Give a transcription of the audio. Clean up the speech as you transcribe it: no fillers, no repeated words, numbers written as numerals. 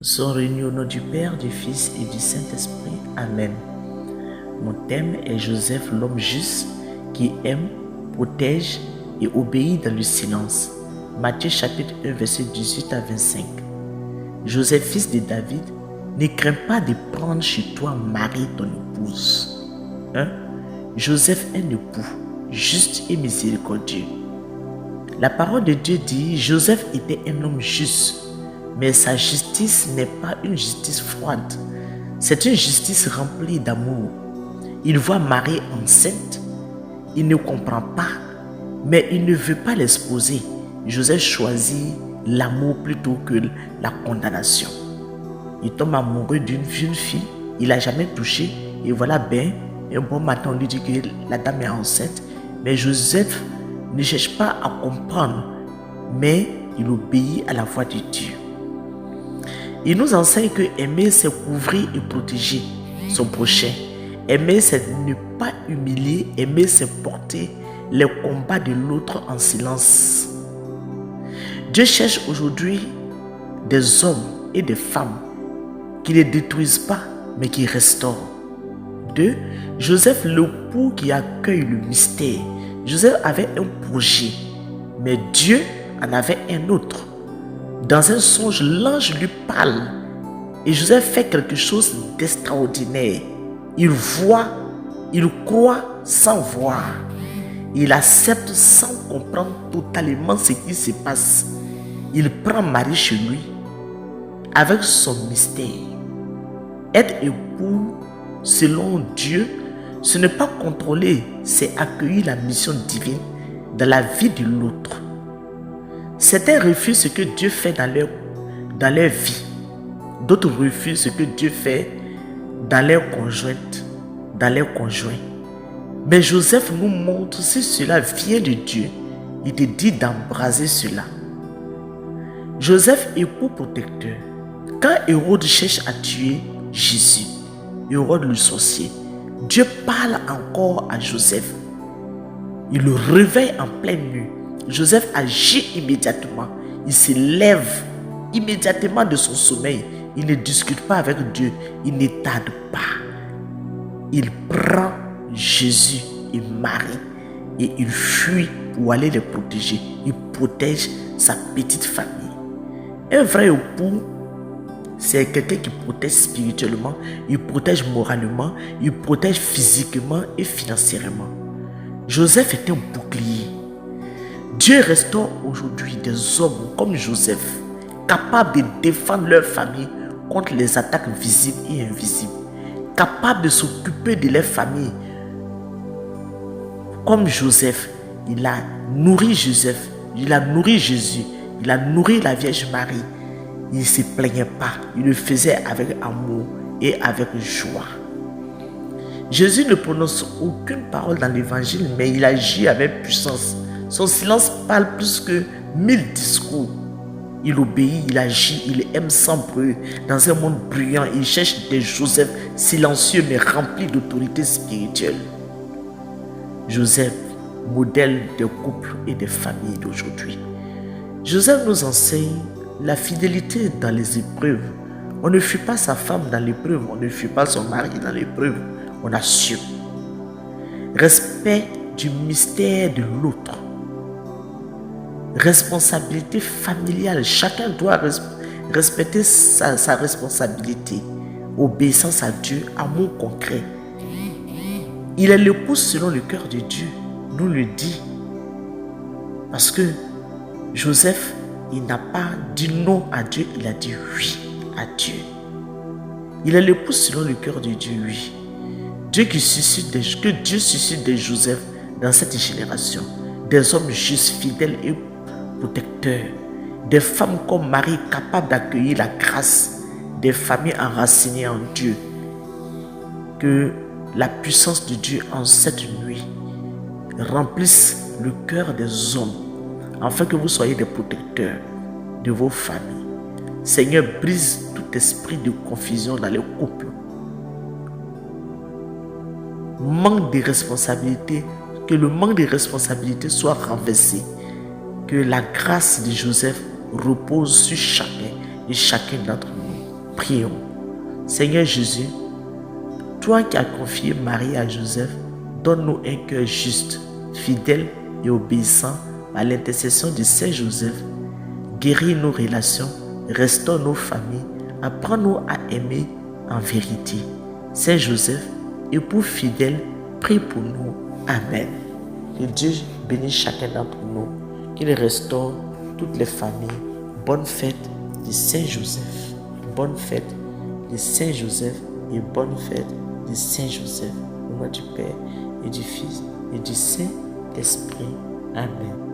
Nous sommes réunis au nom du Père, du Fils et du Saint-Esprit. Amen. Mon thème est Joseph, l'homme juste, qui aime, protège et obéit dans le silence. Matthieu chapitre 1, verset 18 à 25. Joseph, fils de David, ne crains pas de prendre chez toi Marie, ton épouse. Joseph est un époux, juste et miséricordieux. La parole de Dieu dit, Joseph était un homme juste. Mais sa justice n'est pas une justice froide. C'est une justice remplie d'amour. Il voit Marie enceinte. Il ne comprend pas, mais il ne veut pas l'exposer. Joseph choisit l'amour plutôt que la condamnation. Il tombe amoureux d'une jeune fille. Il n'a jamais touché. Et voilà, un bon matin, on lui dit que la dame est enceinte. Mais Joseph ne cherche pas à comprendre, mais il obéit à la voix de Dieu. Il nous enseigne que aimer, c'est couvrir et protéger son prochain. Aimer, c'est ne pas humilier. Aimer, c'est porter les combats de l'autre en silence. Dieu cherche aujourd'hui des hommes et des femmes qui ne détruisent pas, mais qui restaurent. 2. Joseph, l'époux qui accueille le mystère. Joseph avait un projet, mais Dieu en avait un autre. Dans un songe, l'ange lui parle et Joseph fait quelque chose d'extraordinaire. Il voit, il croit sans voir. Il accepte sans comprendre totalement ce qui se passe. Il prend Marie chez lui avec son mystère. Être époux selon Dieu, ce n'est pas contrôler, c'est accueillir la mission divine dans la vie de l'autre. Certains refusent ce que Dieu fait dans leur vie. D'autres refusent ce que Dieu fait dans leur conjointe, dans leurs conjoints. Mais Joseph nous montre si cela vient de Dieu, il te dit d'embraser cela. Joseph, époux protecteur. Quand Hérode cherche à tuer Jésus, Hérode le sorcier, Dieu parle encore à Joseph. Il le réveille en pleine nuit. Joseph agit immédiatement. Il se lève immédiatement de son sommeil. Il ne discute pas avec Dieu. Il ne tarde pas. Il prend Jésus et Marie et il fuit pour aller les protéger. Il protège sa petite famille. Un vrai époux, c'est quelqu'un qui protège spirituellement, il protège moralement, il protège physiquement et financièrement. Joseph est un bouclier. Dieu restaure aujourd'hui des hommes comme Joseph, capables de défendre leur famille contre les attaques visibles et invisibles, capables de s'occuper de leur famille. Comme Joseph, il a nourri Joseph, il a nourri Jésus, il a nourri la Vierge Marie. Il ne se plaignait pas, il le faisait avec amour et avec joie. Jésus ne prononce aucune parole dans l'évangile, mais il agit avec puissance. Son silence parle plus que 1000 discours. Il obéit, il agit, il aime sans bruit. Dans un monde bruyant, il cherche des Joseph silencieux mais remplis d'autorité spirituelle. Joseph, modèle des couples et des familles d'aujourd'hui. Joseph nous enseigne la fidélité dans les épreuves. On ne fuit pas sa femme dans l'épreuve, on ne fuit pas son mari dans l'épreuve, on assume. Respect du mystère de l'autre. Responsabilité familiale. Chacun doit respecter sa responsabilité. Obéissance à Dieu, amour concret. Il est l'époux selon le cœur de Dieu, nous le dit. Parce que Joseph, il n'a pas dit non à Dieu, il a dit oui à Dieu. Il est l'époux selon le cœur de Dieu, oui. Que Dieu suscite des Joseph dans cette génération. Des hommes justes, fidèles et protecteurs. Des femmes comme Marie capables d'accueillir la grâce. Des familles enracinées en Dieu. Que la puissance de Dieu en cette nuit remplisse le cœur des hommes, afin que vous soyez des protecteurs de vos familles. Seigneur, brise tout esprit de confusion dans les couples. Manque de responsabilité, que le manque de responsabilité soit renversé. Que la grâce de Joseph repose sur chacun et chacun d'entre nous. Prions. Seigneur Jésus, toi qui as confié Marie à Joseph, donne-nous un cœur juste, fidèle et obéissant à l'intercession de Saint Joseph. Guéris nos relations, restaure nos familles, apprends-nous à aimer en vérité. Saint Joseph, époux fidèle, prie pour nous. Amen. Que Dieu bénisse chacun d'entre nous, qu'il restaure toutes les familles. Bonne fête de Saint Joseph. Bonne fête de Saint Joseph et bonne fête de Saint Joseph. Au nom du Père et du Fils et du Saint-Esprit. Amen.